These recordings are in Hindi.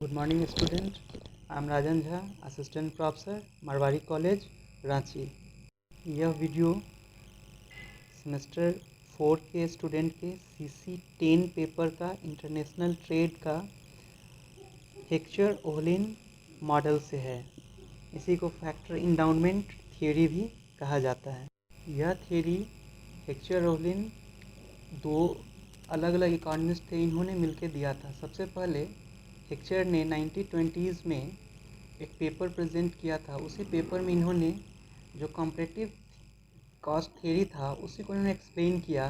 Good morning student. I am Rajan Jha, assistant professor, Marwari college, Ranchi. यह वीडियो सेमेस्टर 4 के स्टूडेंट के CC10 पेपर का इंटरनेशनल ट्रेड का हेक्चर-ओहलिन मॉडल से है। इसी को फैक्टर इंडाउनमेंट थियोरी भी कहा जाता है। यह थियोरी हेक्चर-ओहलिन दो अलग अलग इकोनॉमिस्ट थे, इन्होंने मिलकर दिया था। सबसे पहले हेक्चर ने 1920s में एक पेपर प्रेजेंट किया था। उसी पेपर में इन्होंने जो कॉम्परेटिव कॉस्ट थ्योरी था उसी को इन्होंने एक्सप्लेन किया,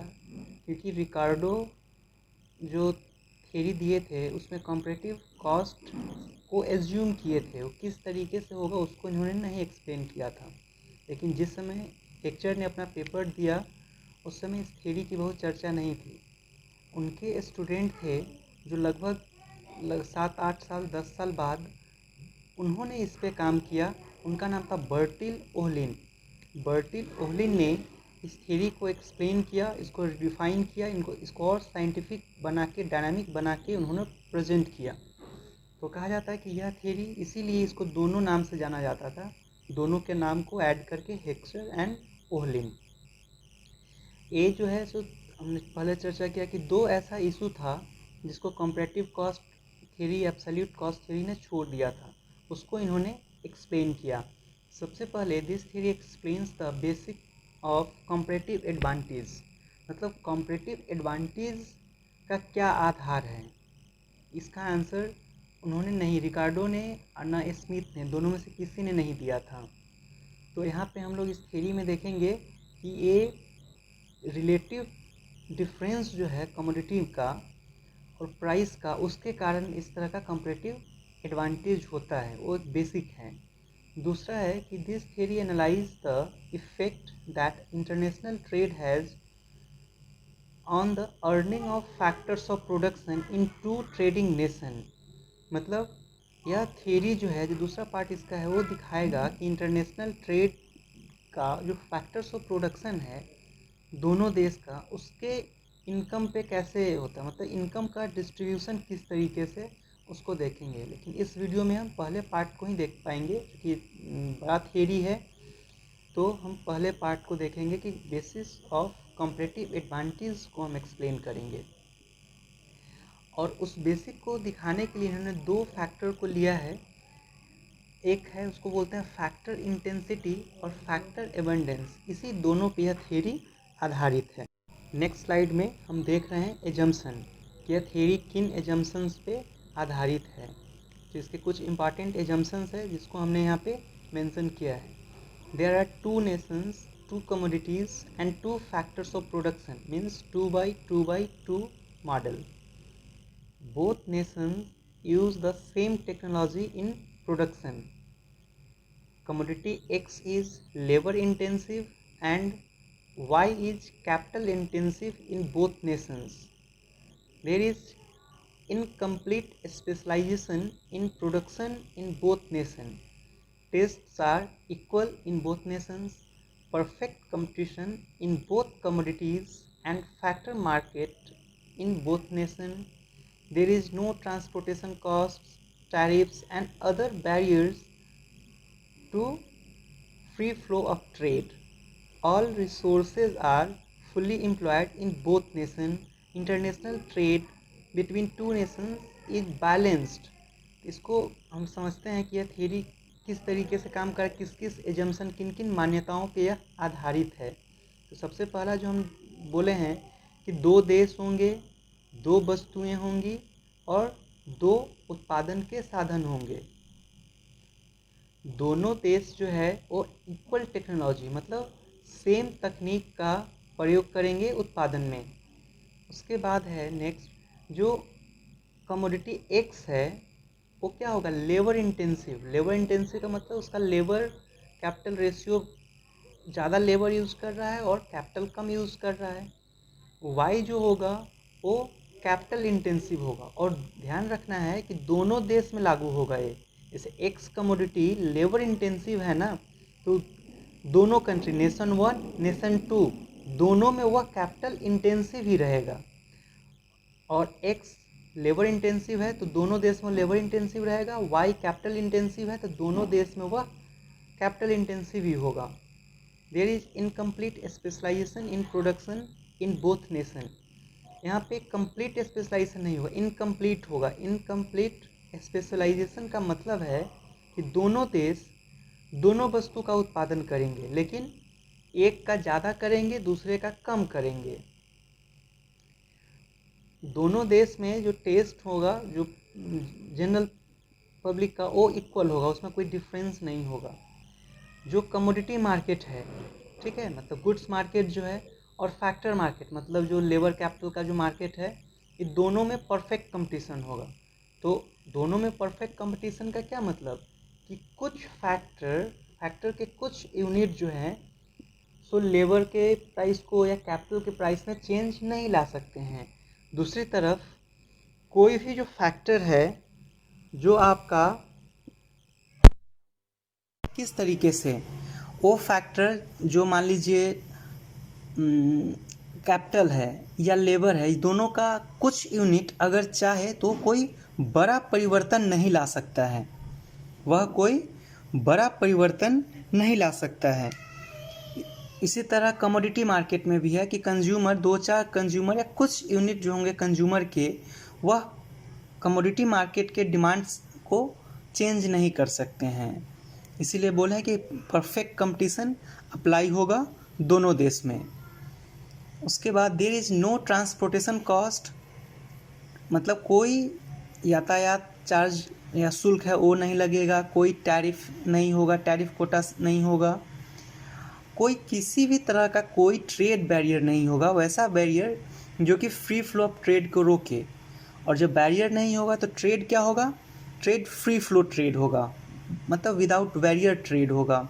क्योंकि रिकार्डो जो थ्योरी दिए थे उसमें कॉम्परेटिव कॉस्ट को एज्यूम किए थे, वो किस तरीके से होगा उसको इन्होंने नहीं एक्सप्लेन किया था। लेकिन जिस समय हेक्चर ने अपना पेपर दिया उस समय इस थ्योरी की बहुत चर्चा नहीं थी। उनके स्टूडेंट थे जो लगभग 7-8 साल 10 साल बाद उन्होंने इस पे काम किया। उनका नाम था बर्टिल ओहलिन। बर्टिल ओहलिन ने इस थ्योरी को एक्सप्लेन किया, इसको डिफाइन किया, इसको और साइंटिफिक बना के, डायनामिक बना के उन्होंने प्रेजेंट किया। तो कहा जाता है कि यह थ्योरी, इसीलिए इसको दोनों नाम से जाना जाता था, दोनों के नाम को ऐड करके हेक्चर एंड ओहलिन। ये जो है सो हमने पहले चर्चा किया कि दो ऐसा इशू था जिसको comparative cost theory, absolute cost theory ने छोड़ दिया था, उसको इन्होंने एक्सप्लेन किया। सबसे पहले this theory explains the basic of comparative advantage. मतलब कंपैरेटिव एडवांटेज का क्या आधार है, इसका आंसर उन्होंने नहीं, रिकार्डो ने और ना स्मिथ ने, दोनों में से किसी ने नहीं दिया था। तो यहाँ पे हम लोग इस थ्योरी में देखेंगे कि ये रिलेटिव डिफरेंस जो है कमोडिटी का और प्राइस का, उसके कारण इस तरह का कंपैरेटिव एडवांटेज होता है, वो एक बेसिक है। दूसरा है कि this theory analyse the effect that international trade has on the earning of factors of production in two trading nation. मतलब यह थ्योरी जो है, जो दूसरा पार्ट इसका है, वो दिखाएगा कि इंटरनेशनल ट्रेड का जो फैक्टर्स ऑफ प्रोडक्शन है दोनों देश का, उसके इनकम पे कैसे होता है, मतलब इनकम का डिस्ट्रीब्यूशन किस तरीके से, उसको देखेंगे। लेकिन इस वीडियो में हम पहले पार्ट को ही देख पाएंगे, क्योंकि बड़ा थ्योरी है, तो हम पहले पार्ट को देखेंगे कि बेसिस ऑफ कंपैरेटिव एडवांटेज को हम एक्सप्लेन करेंगे। और उस बेसिक को दिखाने के लिए इन्होंने दो फैक्टर को लिया है। एक है, उसको बोलते हैं फैक्टर इंटेंसिटी और फैक्टर एबंडेंस। इसी दोनों पे यह थ्योरी आधारित है। नेक्स्ट स्लाइड में हम देख रहे हैं एजम्पशन, कि यह थ्योरी किन एजम्पशंस पे आधारित है। तो इसके कुछ इंपॉर्टेंट एजम्पशंस है जिसको हमने यहाँ पे मेंशन किया है। There are two nations, two commodities and two factors of production, means 2x2x2 model. Both nations use the same technology in production. Commodity X is labor intensive and Y is capital intensive in both nations. There is incomplete specialization in production in both nations. Tastes are equal in both nations. Perfect competition in both commodities and factor market in both nations. There is no transportation costs, tariffs and other barriers to free flow of trade. All resources are fully employed in both nations. International trade between two nations is balanced. इसको हम समझते हैं कि यह थ्योरी किस तरीके से काम कर, किस किस एजम्पशन, किन किन मान्यताओं पे यह आधारित है। तो सबसे पहला जो हम बोले हैं कि दो देश होंगे, दो वस्तुएं होंगी और दो उत्पादन के साधन होंगे। दोनों देश जो है वो इक्वल टेक्नोलॉजी, मतलब सेम तकनीक का प्रयोग करेंगे उत्पादन में। उसके बाद है नेक्स्ट, जो कमोडिटी एक्स है वो क्या होगा, लेबर इंटेंसिव। लेबर इंटेंसिव का मतलब उसका लेबर कैपिटल रेशियो ज़्यादा लेबर यूज़ कर रहा है और कैपिटल कम यूज़ कर रहा है। वाई जो होगा वो कैपिटल इंटेंसिव होगा। और ध्यान रखना है कि दोनों देश में लागू होगा ये। जैसे एक्स कमोडिटी लेबर इंटेंसिव है ना, तो दोनों कंट्री, नेशन 1 नेशन 2, दोनों में वह कैपिटल इंटेंसिव ही रहेगा। और एक्स लेबर इंटेंसिव है तो दोनों देश में लेबर इंटेंसिव रहेगा, वाई कैपिटल इंटेंसिव है तो दोनों देश में वह कैपिटल इंटेंसिव ही होगा। There is incomplete specialisation in production in both nation. यहाँ पे कंप्लीट स्पेशलाइजेशन नहीं होगा, इनकम्प्लीट होगा। इनकम्प्लीट स्पेशलाइजेशन का मतलब है कि दोनों देश दोनों वस्तु का उत्पादन करेंगे, लेकिन एक का ज़्यादा करेंगे दूसरे का कम करेंगे। दोनों देश में जो टेस्ट होगा, जो जनरल पब्लिक का, वो इक्वल होगा, उसमें कोई डिफरेंस नहीं होगा। जो कमोडिटी मार्केट है, ठीक है, मतलब गुड्स मार्केट जो है, और फैक्टर मार्केट मतलब जो लेबर कैपिटल का जो मार्केट है, ये दोनों में परफेक्ट कंपटीशन होगा। तो दोनों में परफेक्ट कंपटीशन का क्या मतलब कि कुछ फैक्टर के कुछ यूनिट जो हैं सो लेबर के प्राइस को या कैपिटल के प्राइस में चेंज नहीं ला सकते हैं। दूसरी तरफ कोई भी जो फैक्टर है जो आपका किस तरीके से, वो फैक्टर जो मान लीजिए कैपिटल है या लेबर है, दोनों का कुछ यूनिट अगर चाहे तो कोई बड़ा परिवर्तन नहीं ला सकता है, वह कोई बड़ा परिवर्तन नहीं ला सकता है। इसी तरह कमोडिटी मार्केट में भी है कि कंज्यूमर, दो चार कंज्यूमर या कुछ यूनिट जो होंगे कंज्यूमर के, वह कमोडिटी मार्केट के डिमांड्स को चेंज नहीं कर सकते हैं। इसीलिए बोले हैं कि परफेक्ट कंपटीशन अप्लाई होगा दोनों देश में। उसके बाद there is no transportation cost, मतलब कोई यातायात चार्ज या शुल्क है वो नहीं लगेगा, कोई टैरिफ नहीं होगा, टैरिफ कोटा नहीं होगा, कोई किसी भी तरह का कोई ट्रेड बैरियर नहीं होगा, वैसा बैरियर जो कि फ्री फ्लो ऑफ ट्रेड को रोके। और जब बैरियर नहीं होगा तो ट्रेड क्या होगा, ट्रेड फ्री फ्लो ट्रेड होगा, मतलब विदाउट बैरियर ट्रेड होगा।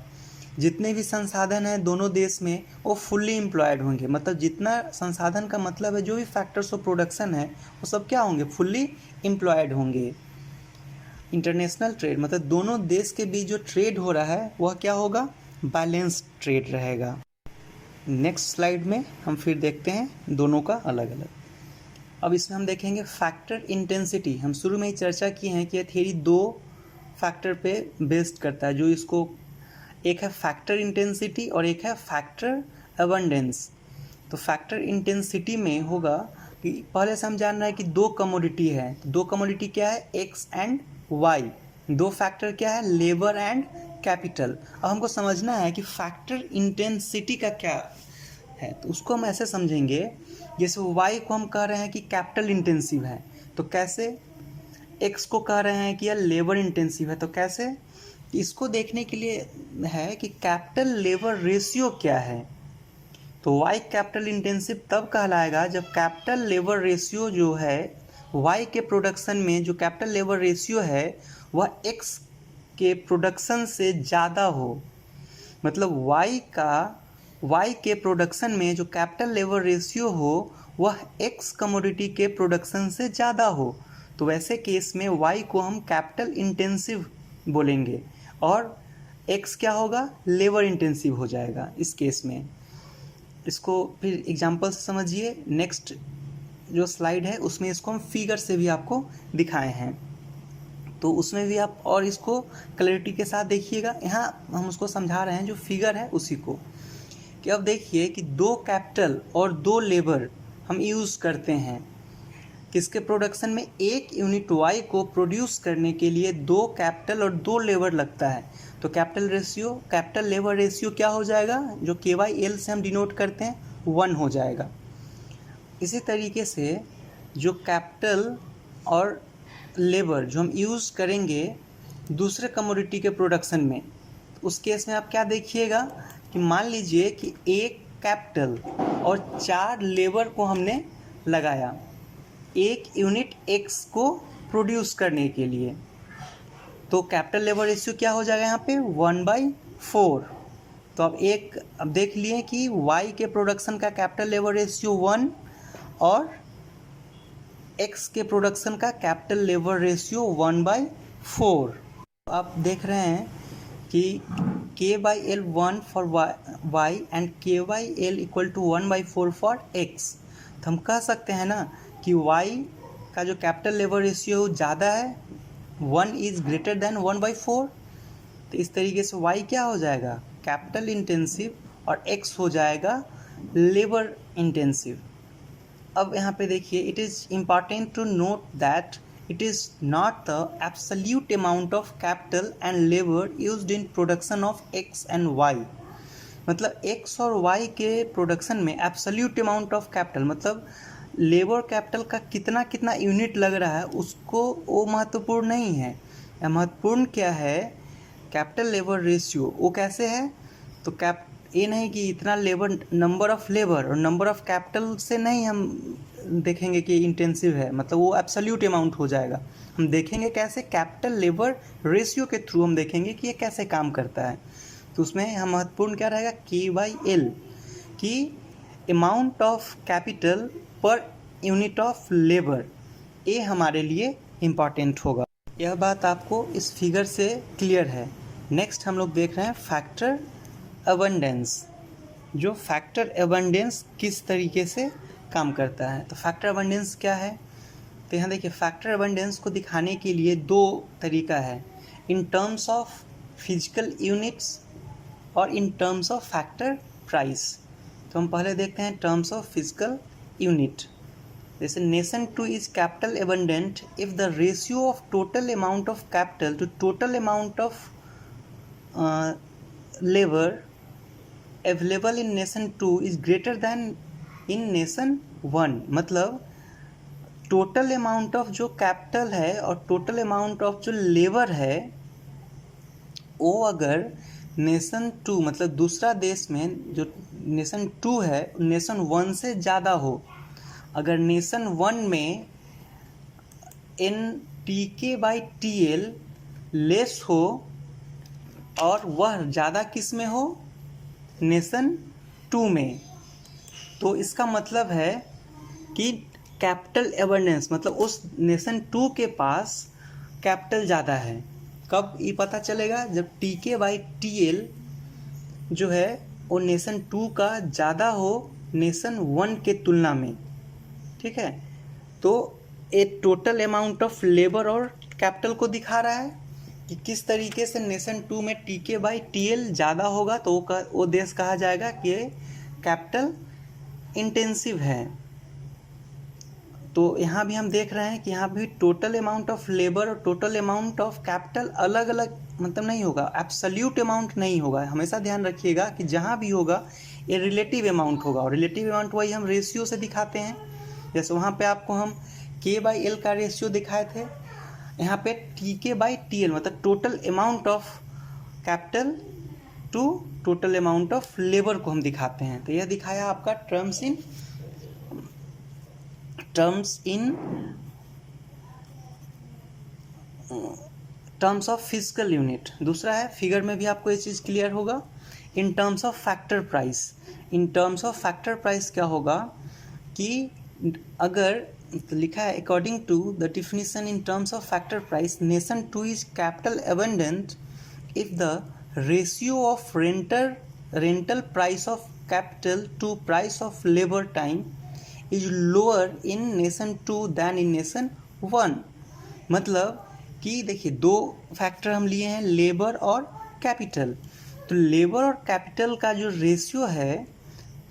जितने भी संसाधन हैं दोनों देश में वो फुल्ली एम्प्लॉयड होंगे, मतलब जितना संसाधन का मतलब है जो भी फैक्टर्स ऑफ प्रोडक्शन है वो सब क्या होंगे, फुल्ली एम्प्लॉयड होंगे। इंटरनेशनल ट्रेड मतलब दोनों देश के बीच जो ट्रेड हो रहा है वह क्या होगा, बैलेंस ट्रेड रहेगा। नेक्स्ट स्लाइड में हम फिर देखते हैं दोनों का अलग अलग। अब इसमें हम देखेंगे फैक्टर इंटेंसिटी। हम शुरू में ही चर्चा की है कि यह थ्योरी दो फैक्टर पे बेस्ड करता है, जो इसको एक है फैक्टर इंटेंसिटी और एक है फैक्टर अबंडेंस। तो फैक्टर इंटेंसिटी में होगा कि पहले से हम जान रहे हैं कि दो कमोडिटी है, दो कमोडिटी क्या है, एक्स एंड वाई, दो फैक्टर क्या है, लेबर एंड कैपिटल। अब हमको समझना है कि फैक्टर इंटेंसिटी का क्या है, तो उसको हम ऐसे समझेंगे जैसे वाई को हम कह रहे हैं कि कैपिटल इंटेंसिव है, तो कैसे, एक्स को कह रहे हैं कि यह लेबर इंटेंसिव है, तो कैसे। इसको देखने के लिए है कि कैपिटल लेबर रेशियो क्या है। तो वाई कैपिटल इंटेंसिव तब कहलाएगा जब कैपिटल लेबर रेशियो जो है वाई के प्रोडक्शन में, जो कैपिटल लेबर रेशियो है वह एक्स के प्रोडक्शन से ज़्यादा हो। मतलब वाई के प्रोडक्शन में जो कैपिटल लेबर रेशियो हो वह एक्स कमोडिटी के प्रोडक्शन से ज़्यादा हो, तो वैसे केस में वाई को हम कैपिटल इंटेंसिव बोलेंगे और एक्स क्या होगा, लेबर इंटेंसिव हो जाएगा इस केस में। इसको फिर एग्जांपल से समझिए। नेक्स्ट जो स्लाइड है उसमें इसको हम फिगर से भी आपको दिखाए हैं, तो उसमें भी आप और इसको क्लैरिटी के साथ देखिएगा। यहाँ हम उसको समझा रहे हैं जो फिगर है उसी को, कि अब देखिए कि दो कैपिटल और दो लेबर हम यूज़ करते हैं किसके प्रोडक्शन में, एक यूनिट वाई को प्रोड्यूस करने के लिए दो कैपिटल और दो लेबर लगता है। तो कैपिटल लेबर रेशियो क्या हो जाएगा, जो KYL से हम डिनोट करते हैं, 1 हो जाएगा। इसी तरीके से जो कैपिटल और लेबर जो हम यूज़ करेंगे दूसरे कमोडिटी के प्रोडक्शन में, उस केस में आप क्या देखिएगा कि मान लीजिए कि एक कैपिटल और 4 लेबर को हमने लगाया एक यूनिट एक्स को प्रोड्यूस करने के लिए, तो कैपिटल लेबर रेशियो क्या हो जाएगा यहाँ पे 1/4। तो अब देख लिए कि वाई के प्रोडक्शन का कैपिटल लेबर रेशियो 1 और एक्स के प्रोडक्शन का कैपिटल लेबर रेशियो 1/4। आप देख रहे हैं कि KYL 1 for y and KYL equal to 1/4 for x। तो हम कह सकते हैं ना कि y का जो कैपिटल लेबर रेशियो ज़्यादा है, 1 इज़ ग्रेटर देन 1/4। तो इस तरीके से y क्या हो जाएगा, कैपिटल इंटेंसिव, और x हो जाएगा लेबर इंटेंसिव। अब यहाँ पे देखिए, it is important to note that it is not the absolute amount of capital and labour used in production of x and y। मतलब x और y के प्रोडक्शन में एब्सोल्यूट अमाउंट ऑफ कैपिटल मतलब लेबर कैपिटल का कितना कितना यूनिट लग रहा है उसको, वो महत्वपूर्ण नहीं है। महत्वपूर्ण क्या है, कैपिटल लेबर रेशियो। वो कैसे है, तो ये नहीं कि इतना लेबर, नंबर ऑफ लेबर और नंबर ऑफ कैपिटल से नहीं हम देखेंगे कि इंटेंसिव है, मतलब वो एब्सोल्यूट अमाउंट हो जाएगा। हम देखेंगे कैसे, कैपिटल लेबर रेशियो के थ्रू हम देखेंगे कि ये कैसे काम करता है। तो उसमें हम महत्वपूर्ण क्या रहेगा, K/L, कि amount of capital per unit of labour, ये हमारे लिए इम्पॉर्टेंट होगा। यह बात आपको इस फिगर से क्लियर है। नेक्स्ट हम लोग देख रहे हैं फैक्टर अबंडेंस। जो फैक्टर अबंडेंस किस तरीके से काम करता है, तो फैक्टर अबंडेंस क्या है, तो यहाँ देखिए, फैक्टर अबंडेंस को दिखाने के लिए दो तरीका है, in terms of physical units और in terms of factor price. तो हम पहले देखते हैं टर्म्स ऑफ फिजिकल यूनिट। जैसे nation 2 is capital abundant if the ratio of total amount of capital to total amount of labour available in nation 2 is greater than in nation 1। मतलब टोटल अमाउंट ऑफ जो कैपिटल है और टोटल अमाउंट ऑफ जो लेबर है, वो अगर नेशन 2 मतलब दूसरा देश में जो नेशन 2 है नेशन 1 से ज़्यादा हो। अगर नेशन 1 में NTK/TL लेस हो और वह ज़्यादा किस में हो, नेशन 2 में, तो इसका मतलब है कि कैपिटल एबंडेंस, मतलब उस नेशन 2 के पास कैपिटल ज़्यादा है। कब ये पता चलेगा, जब TK/TL जो है वो नेशन 2 का ज़्यादा हो नेशन 1 के तुलना में। ठीक है, तो ये टोटल अमाउंट ऑफ लेबर और कैपिटल को दिखा रहा है कि किस तरीके से नेशन 2 में TK/TL ज़्यादा होगा तो वो देश कहा जाएगा कि कैपिटल इंटेंसिव है। तो यहाँ भी हम देख रहे हैं कि यहाँ भी टोटल अमाउंट ऑफ लेबर और टोटल अमाउंट ऑफ कैपिटल अलग अलग मतलब नहीं होगा, एब्सोल्यूट अमाउंट नहीं होगा। हमेशा ध्यान रखिएगा कि जहाँ भी होगा ये रिलेटिव अमाउंट होगा, और रिलेटिव अमाउंट वही हम रेशियो से दिखाते हैं। जैसे वहाँ पे आपको हम K/L का रेशियो दिखाए थे, यहाँ पे TK/TL मतलब total amount of capital to total amount of labour को हम दिखाते हैं। तो यह दिखाया आपका टर्म्स ऑफ फिजिकल यूनिट। दूसरा है, फिगर में भी आपको ये चीज़ क्लियर होगा, in terms of factor price. In terms of factor price क्या होगा कि अगर तो लिखा है, according to the definition in terms of factor price, nation 2 is capital abundant if the ratio of rental price of capital to price of labour time is lower in nation 2 than in nation 1। मतलब कि देखिए, दो फैक्टर हम लिए हैं, लेबर और कैपिटल। तो लेबर और कैपिटल का जो रेशियो है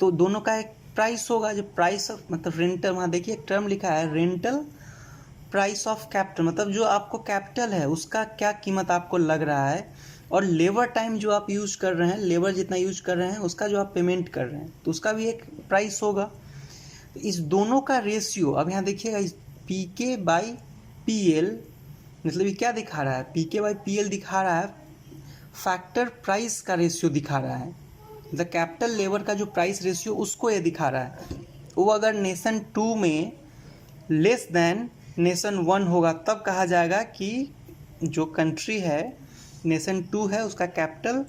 तो दोनों का एक प्राइस होगा, जो प्राइस ऑफ मतलब रेंटल, वहाँ देखिए एक टर्म लिखा है रेंटल प्राइस ऑफ कैपिटल, मतलब जो आपको कैपिटल है उसका क्या कीमत आपको लग रहा है, और लेबर टाइम जो आप यूज कर रहे हैं, लेबर जितना यूज कर रहे हैं उसका जो आप पेमेंट कर रहे हैं तो उसका भी एक प्राइस होगा। तो इस दोनों का रेशियो, अब यहाँ देखिएगा, PK/PL मतलब ये क्या दिखा रहा है, PK/PL दिखा रहा है फैक्टर प्राइस का रेशियो दिखा रहा है, द कैपिटल लेबर का जो प्राइस रेशियो उसको ये दिखा रहा है। वो अगर नेशन 2 में लेस देन नेशन 1 होगा तब कहा जाएगा कि जो कंट्री है नेशन 2 है उसका कैपिटल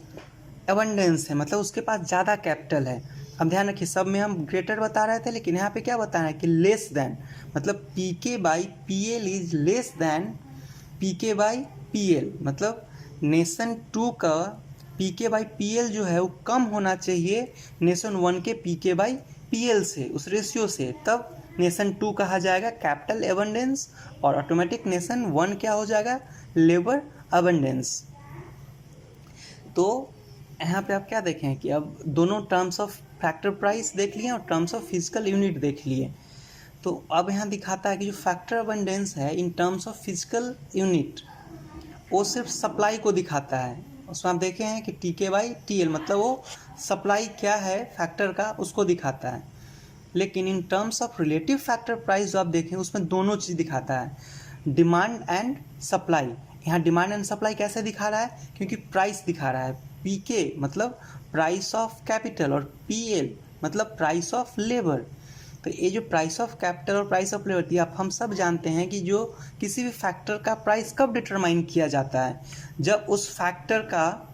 अबंडेंस है, मतलब उसके पास ज़्यादा कैपिटल है। अब ध्यान रखिए, सब में हम ग्रेटर बता रहे थे, लेकिन यहाँ पे क्या बता रहे हैं कि लेस देन, मतलब PK/PL is less than PK/PL, मतलब नेशन 2 का PK/PL जो है वो कम होना चाहिए नेशन 1 के PK/PL से, उस रेशियो से, तब नेशन 2 कहा जाएगा कैपिटल एबंडेंस, और ऑटोमेटिक नेशन 1 क्या हो जाएगा, लेबर अबंडेंस। तो यहाँ पे आप क्या देखें कि अब दोनों टर्म्स ऑफ फैक्टर प्राइस देख लिए और टर्म्स ऑफ फिजिकल यूनिट देख लिए। तो अब यहाँ दिखाता है कि जो फैक्टर अबंडेंस है in terms of physical unit वो सिर्फ सप्लाई को दिखाता है। उसमें आप देखे हैं कि TK/TL मतलब वो सप्लाई क्या है फैक्टर का उसको दिखाता है। लेकिन इन terms of relative factor price जो आप देखें उसमें दोनों चीज़ दिखाता है, डिमांड एंड सप्लाई। यहाँ डिमांड एंड सप्लाई कैसे दिखा रहा है, क्योंकि प्राइस दिखा रहा है। PK मतलब प्राइस ऑफ कैपिटल और PL मतलब प्राइस ऑफ लेबर। तो ये जो प्राइस ऑफ कैपिटल और प्राइस ऑफ लेबर थी, आप हम सब जानते हैं कि जो किसी भी फैक्टर का प्राइस कब डिटरमाइन किया जाता है, जब उस फैक्टर का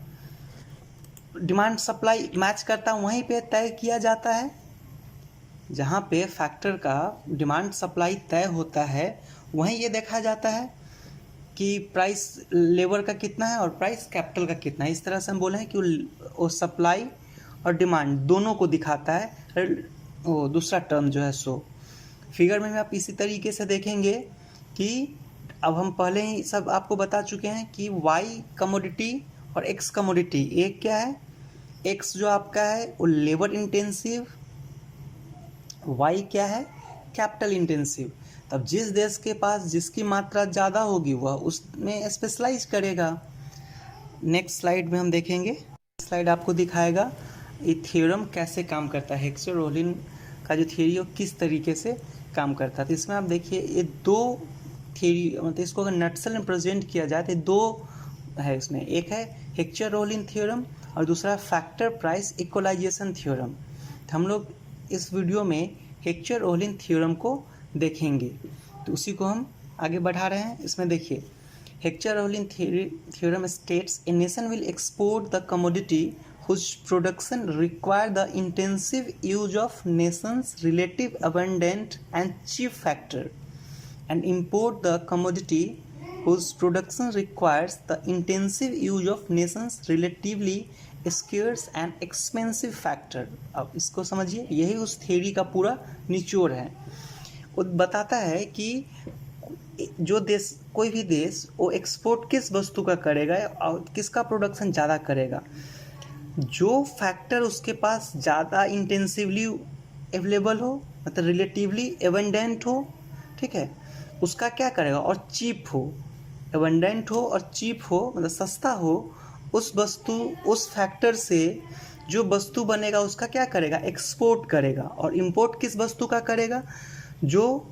डिमांड सप्लाई मैच करता वहीं पे तय किया जाता है। जहाँ पे फैक्टर का डिमांड सप्लाई तय होता है वहीं ये देखा जाता है कि प्राइस लेबर का कितना है और प्राइस कैपिटल का कितना है। इस तरह से हम बोले हैं कि वो सप्लाई और डिमांड दोनों को दिखाता है। वो दूसरा टर्म जो है सो फिगर में आप इसी तरीके से देखेंगे कि अब हम पहले ही सब आपको बता चुके हैं कि Y कमोडिटी और X कमोडिटी, एक क्या है, X जो आपका है वो लेबर इंटेंसिव, Y क्या है कैपिटल इंटेंसिव। तब जिस देश के पास जिसकी मात्रा ज़्यादा होगी वह उसमें स्पेशलाइज करेगा। नेक्स्ट स्लाइड में हम देखेंगे, स्लाइड आपको दिखाएगा ये थ्योरम कैसे काम करता है, हेक्सर-रोलिन का जो थ्योरी है किस तरीके से काम करता है। तो इसमें आप देखिए ये दो थ्योरी, मतलब इसको अगर नटसेल में प्रेजेंट किया जाए तो दो है इसमें, एक है हेक्सर-रोलिन थ्योरम और दूसरा फैक्टर प्राइस इक्वलाइजेशन थ्योरम। तो हम लोग इस वीडियो में हेक्सर-रोलिन थ्योरम को देखेंगे, तो उसी को हम आगे बढ़ा रहे हैं। इसमें देखिए Heckscher Ohlin theorem states a nation will export the commodity whose production require the intensive use of nation's relative abundant and cheap factor, and import the commodity whose production requires the intensive use of nation's relatively scarce and expensive factor। अब इसको समझिए, यही उस थ्योरी का पूरा निचोड़ है। वो बताता है कि जो देश, कोई भी देश वो एक्सपोर्ट किस वस्तु का करेगा और किसका प्रोडक्शन ज़्यादा करेगा, जो फैक्टर उसके पास ज़्यादा इंटेंसिवली अवेलेबल हो, मतलब रिलेटिवली एबंडेंट हो, ठीक है, उसका क्या करेगा, और चीप हो, एबंडेंट हो और चीप हो मतलब सस्ता हो, उस वस्तु उस फैक्टर से जो वस्तु बनेगा उसका क्या करेगा, एक्सपोर्ट करेगा। और इंपोर्ट किस वस्तु का करेगा, जो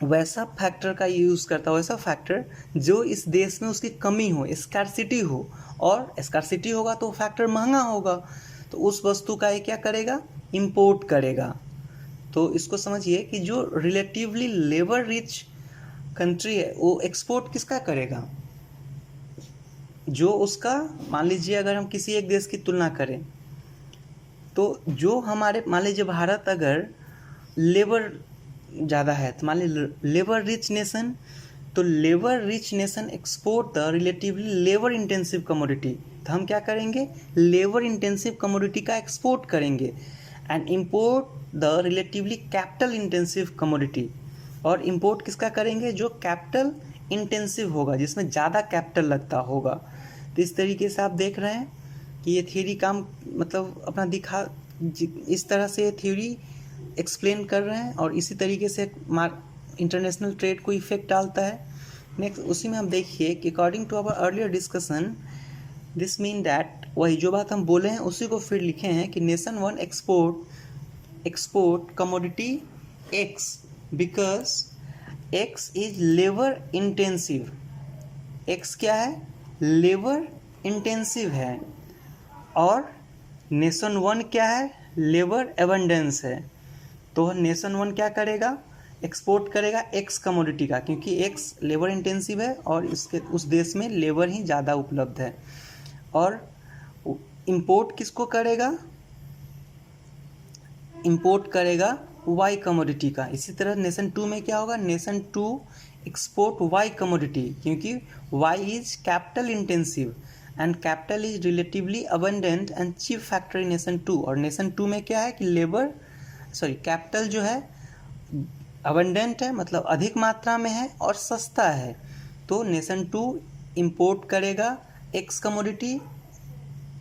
वैसा फैक्टर का यूज़ करता हो, वैसा फैक्टर जो इस देश में उसकी कमी हो, स्कार्सिटी हो, और स्कार्सिटी होगा तो फैक्टर महंगा होगा, तो उस वस्तु का ये क्या करेगा, इंपोर्ट करेगा। तो इसको समझिए कि जो रिलेटिवली लेबर रिच कंट्री है वो एक्सपोर्ट किसका करेगा, जो उसका, मान लीजिए अगर हम किसी एक देश की तुलना करें तो जो हमारे, मान लीजिए भारत अगर लेबर ज़्यादा है तो मान लीजिए लेबर रिच नेशन, तो labour rich nation export the relatively labour intensive commodity, तो हम क्या करेंगे, लेबर इंटेंसिव कमोडिटी का एक्सपोर्ट करेंगे, and import the relatively capital intensive commodity, और इंपोर्ट किसका करेंगे, जो कैपिटल इंटेंसिव होगा, जिसमें ज़्यादा कैपिटल लगता होगा। तो इस तरीके से आप देख रहे हैं कि ये थ्योरी काम मतलब अपना दिखा, इस तरह से थ्योरी एक्सप्लेन कर रहे हैं और इसी तरीके से इंटरनेशनल ट्रेड को इफेक्ट डालता है। नेक्स्ट उसी में हम देखिए कि according to our earlier discussion this mean that, वही जो बात हम बोले हैं उसी को फिर लिखे हैं कि nation one export commodity x because x is labour intensive. X क्या है, लेबर इंटेंसिव है, और नेशन वन क्या है, लेबर एबंडेंस है। तो नेशन वन क्या करेगा, एक्सपोर्ट करेगा एक्स कमोडिटी का, क्योंकि एक्स लेबर इंटेंसिव है और इसके उस देश में लेबर ही ज़्यादा उपलब्ध है। और इंपोर्ट किसको करेगा, इंपोर्ट करेगा वाई कमोडिटी का। इसी तरह नेशन टू में क्या होगा, nation two export Y commodity, क्योंकि Y is capital intensive and capital is relatively abundant and cheap factor in nation two. और नेशन टू में क्या है कि कैपिटल जो है अबंडेंट है मतलब अधिक मात्रा में है और सस्ता है, तो नेशन टू इंपोर्ट करेगा एक्स कमोडिटी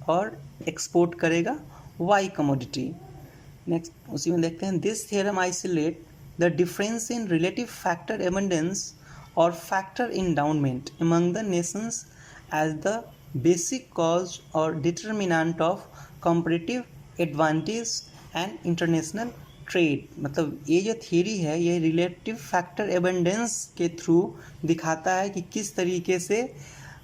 और एक्सपोर्ट करेगा वाई कमोडिटी। नेक्स्ट उसी में देखते हैं, this theorem isolate the difference in relative factor abundance और factor endowment among the nations as the basic cause और determinant of comparative advantage and international trade. मतलब ये जो थियरी है ये रिलेटिव फैक्टर एबंडेंस के थ्रू दिखाता है कि किस तरीके से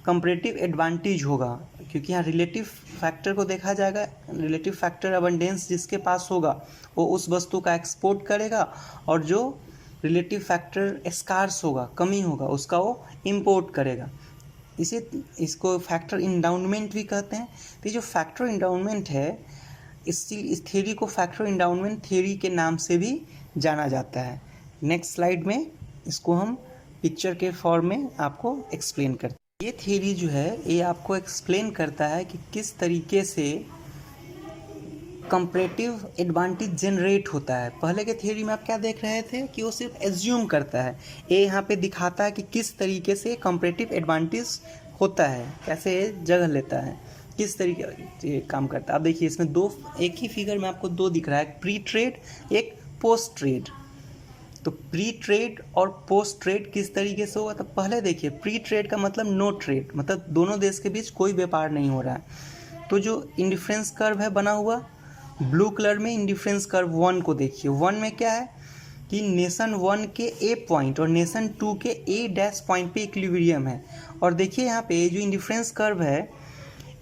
कंपैरेटिव एडवांटेज होगा, क्योंकि यहाँ रिलेटिव फैक्टर को देखा जाएगा। रिलेटिव फैक्टर अबंडेंस जिसके पास होगा वो उस वस्तु का एक्सपोर्ट करेगा, और जो रिलेटिव फैक्टर स्कार्स होगा, कमी होगा, उसका वो इंपोर्ट करेगा। इसको फैक्टर इंडाउनमेंट भी कहते हैं। तो ये जो फैक्टर इंडाउनमेंट है इस थ्योरी को फैक्टर इंडाउनमेंट थ्योरी के नाम से भी जाना जाता है। नेक्स्ट स्लाइड में इसको हम पिक्चर के फॉर्म में आपको एक्सप्लेन करते हैं। ये थ्योरी जो है ये आपको एक्सप्लेन करता है कि किस तरीके से कंपैरेटिव एडवांटेज जनरेट होता है। पहले के थ्योरी में आप क्या देख रहे थे कि वो सिर्फ एज्यूम करता है, ये यहाँ पे दिखाता है कि किस तरीके से कंपैरेटिव एडवांटेज होता है, कैसे जगह लेता है, किस तरीके से काम करता है। अब देखिए इसमें एक ही फिगर में आपको दो दिख रहा है, प्री ट्रेड एक पोस्ट ट्रेड। तो प्री ट्रेड और पोस्ट ट्रेड किस तरीके से होगा, तो पहले देखिए प्री ट्रेड का मतलब नो ट्रेड, मतलब दोनों देश के बीच कोई व्यापार नहीं हो रहा है। तो जो इंडिफरेंस कर्व है बना हुआ ब्लू कलर में, इंडिफरेंस कर्व 1 को देखिए। 1 में क्या है कि नेशन 1 के ए पॉइंट और नेशन 2 के ए डैश पॉइंट पे इक्विलिब्रियम है। और देखिए यहाँ पे जो इंडिफरेंस कर्व है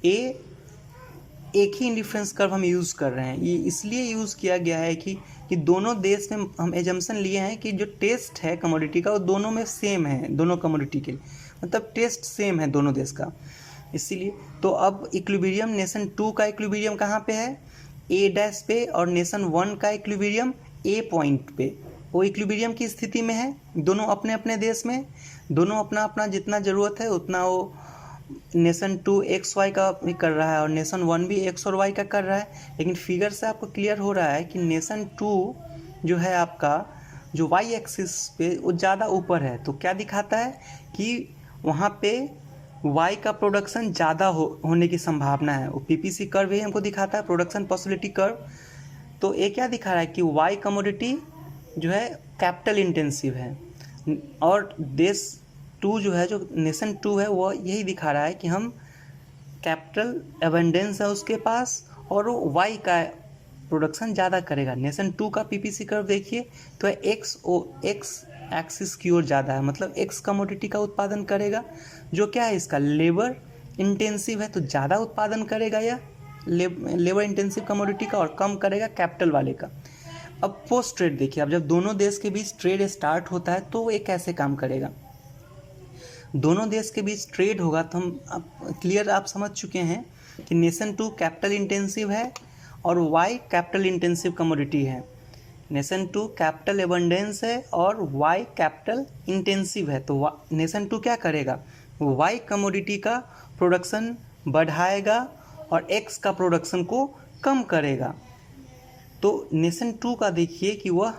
एक ही इंडिफरेंस कर्व हम यूज़ कर रहे हैं। ये इसलिए यूज़ किया गया है कि दोनों देश में हम एजम्पशन लिए हैं कि जो टेस्ट है कमोडिटी का वो दोनों में सेम है, दोनों कमोडिटी के, मतलब टेस्ट सेम है दोनों देश का, इसीलिए। तो अब इक्विलिब्रियम नेशन 2 का इक्विलिब्रियम कहाँ पे है, ए डैश पे, और नेशन 1 का इक्विलिब्रियम ए पॉइंट पे। वो इक्विलिब्रियम की स्थिति में है, दोनों अपने अपने देश में, दोनों अपना अपना जितना ज़रूरत है उतना वो नेशन 2 एक्स वाई का भी कर रहा है और नेशन 1 भी एक्स और वाई का कर रहा है। लेकिन फिगर से आपको क्लियर हो रहा है कि नेशन 2 जो है आपका जो वाई एक्सिस पे वो ज़्यादा ऊपर है। तो क्या दिखाता है कि वहाँ पे वाई का प्रोडक्शन ज़्यादा होने की संभावना है। वो पीपीसी कर्व ही हमको दिखाता है, प्रोडक्शन पॉसिबिलिटी कर्व। तो ये क्या दिखा रहा है कि वाई कमोडिटी जो है कैपिटल इंटेंसिव है, और देश 2 जो है, जो नेशन 2 है, वो यही दिखा रहा है कि हम कैपिटल एबंडेंस है उसके पास और वो वाई का प्रोडक्शन ज़्यादा करेगा। नेशन 2 का पीपीसी कर्व देखिए तो एक्स एक्सिस की ओर ज़्यादा है, मतलब एक्स कमोडिटी का उत्पादन करेगा, जो क्या है इसका लेबर इंटेंसिव है, तो ज़्यादा उत्पादन करेगा या लेबर इंटेंसिव कमोडिटी का, और कम करेगा कैपिटल वाले का। अब पोस्ट ट्रेड देखिए, अब जब दोनों देश के बीच ट्रेड स्टार्ट होता है तो ये कैसे काम करेगा। दोनों देश के बीच ट्रेड होगा तो हम क्लियर आप समझ चुके हैं कि नेशन 2 कैपिटल इंटेंसिव है और वाई कैपिटल इंटेंसिव कमोडिटी है। नेशन 2 कैपिटल एबंडेंस है और वाई कैपिटल इंटेंसिव है। तो नेशन 2 क्या करेगा, वाई कमोडिटी का प्रोडक्शन बढ़ाएगा और एक्स का प्रोडक्शन को कम करेगा। तो नेशन 2 का देखिए कि वह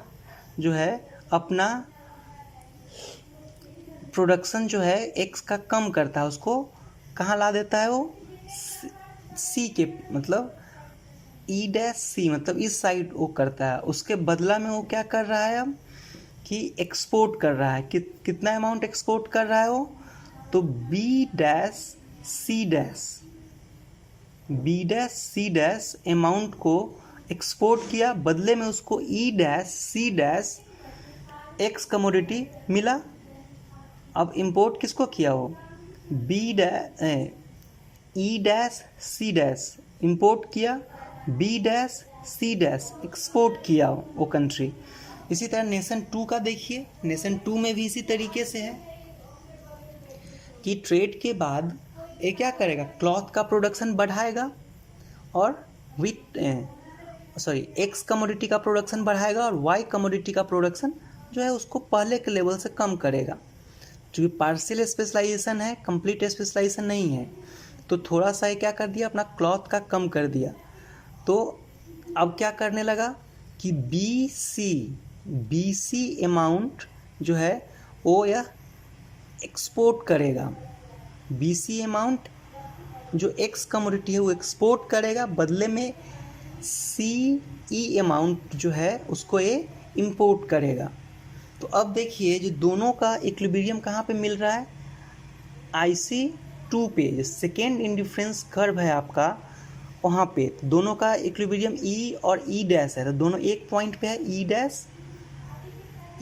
जो है अपना प्रोडक्शन जो है एक्स का कम करता है, उसको कहाँ ला देता है, वो सी के मतलब ई डैश सी, मतलब इस साइड वो करता है। उसके बदला में वो क्या कर रहा है अब कि एक्सपोर्ट कर रहा है। कितना अमाउंट एक्सपोर्ट कर रहा है वो, तो B dash C dash amount को एक्सपोर्ट किया, बदले में उसको E dash C dash X commodity मिला। अब इंपोर्ट किसको किया, हो E dash C dash import किया, B dash C dash export किया वो कंट्री। इसी तरह नेशन 2 का देखिए, नेशन 2 में भी इसी तरीके से है कि ट्रेड के बाद ये क्या करेगा, क्लॉथ का प्रोडक्शन बढ़ाएगा और एक्स कमोडिटी का प्रोडक्शन बढ़ाएगा और वाई कमोडिटी का प्रोडक्शन जो है उसको पहले के लेवल से कम करेगा। क्योंकि पार्शियल स्पेशलाइजेशन है, कंप्लीट स्पेशलाइजेशन नहीं है, तो थोड़ा सा ये क्या कर दिया, अपना क्लॉथ का कम कर दिया। तो अब क्या करने लगा कि बी सी BC अमाउंट जो है वो यह एक्सपोर्ट करेगा। BC अमाउंट जो एक्स कमोडिटी है वो एक्सपोर्ट करेगा, बदले में CE अमाउंट जो है उसको ये इंपोर्ट करेगा। तो अब देखिए जो दोनों का इक्विलिब्रियम कहाँ पे मिल रहा है, IC2 पे, जो सेकेंड इंडिफरेंस कर्व है आपका वहाँ पे दोनों का इक्विलिब्रियम E और E डैश है, तो दोनों एक पॉइंट पे है, E डैश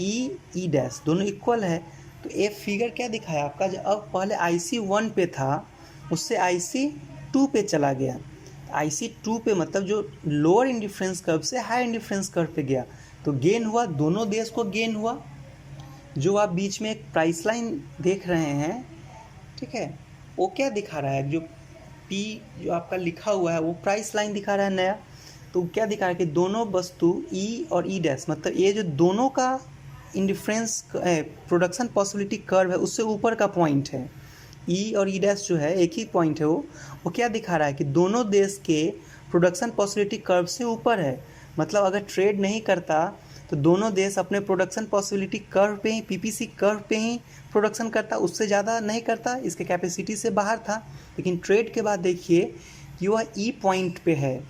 E डैश दोनों इक्वल है। तो ये फिगर क्या दिखाया आपका, जो अब पहले IC1 पे था उससे IC2 पे चला गया। IC2 पे मतलब जो लोअर इंडिफरेंस कर्व से हाई इंडिफरेंस कर्व पे गया, तो गेन हुआ, दोनों देश को गेन हुआ। जो आप बीच में एक प्राइस लाइन देख रहे हैं, ठीक है, वो क्या दिखा रहा है, जो P जो आपका लिखा हुआ है वो प्राइस लाइन दिखा रहा है नया। तो क्या दिखा रहा है कि दोनों वस्तु E और E डैश, मतलब ये जो दोनों का इंडिफरेंस प्रोडक्शन पॉसिबिलिटी कर्व है उससे ऊपर का पॉइंट है। E और E डैश जो है एक ही पॉइंट है, वो क्या दिखा रहा है कि दोनों देश के प्रोडक्शन पॉसिबिलिटी कर्व से ऊपर है। मतलब अगर ट्रेड नहीं करता तो दोनों देश अपने प्रोडक्शन पॉसिबिलिटी कर्व पे ही, PPC कर्व पे ही प्रोडक्शन करता, उससे ज़्यादा नहीं करता, इसके कैपेसिटी से बाहर था। लेकिन ट्रेड के बाद देखिए कि वह E पॉइंट पे है,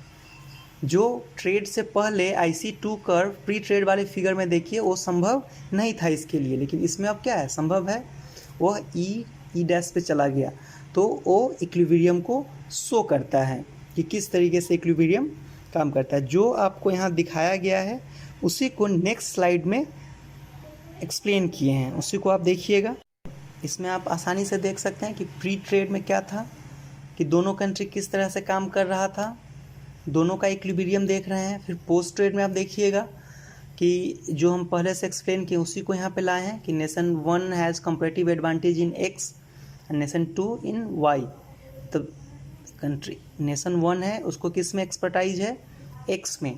जो ट्रेड से पहले IC2 कर्व प्री ट्रेड वाले फिगर में देखिए वो संभव नहीं था इसके लिए, लेकिन इसमें अब क्या है, संभव है। वह E डैश पे चला गया, तो वो इक्विलिब्रियम को शो करता है कि किस तरीके से इक्विलिब्रियम काम करता है। जो आपको यहाँ दिखाया गया है उसी को नेक्स्ट स्लाइड में एक्सप्लेन किए हैं, उसी को आप देखिएगा। इसमें आप आसानी से देख सकते हैं कि प्री ट्रेड में क्या था, कि दोनों कंट्री किस तरह से काम कर रहा था, दोनों का इक्विलिब्रियम देख रहे हैं। फिर पोस्ट ट्रेड में आप देखिएगा कि जो हम पहले से एक्सप्लेन किए उसी को यहाँ पे लाए हैं कि nation 1 has comparative advantage in X and nation 2 in Y। तो कंट्री नेशन 1 है उसको किस में एक्सपर्टाइज है, X में,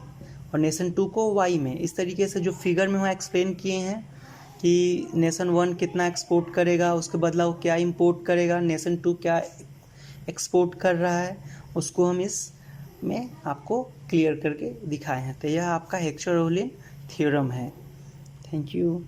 और नेशन 2 को Y में। इस तरीके से जो फिगर में वहाँ एक्सप्लेन किए हैं कि नेशन 1 कितना एक्सपोर्ट करेगा, उसके बदला वो क्या इंपोर्ट करेगा, नेशन 2 क्या एक्सपोर्ट कर रहा है, उसको हम इस में आपको क्लियर करके दिखाए हैं। तो यह आपका हेक्सर-रोलिन थ्योरम है। Thank you.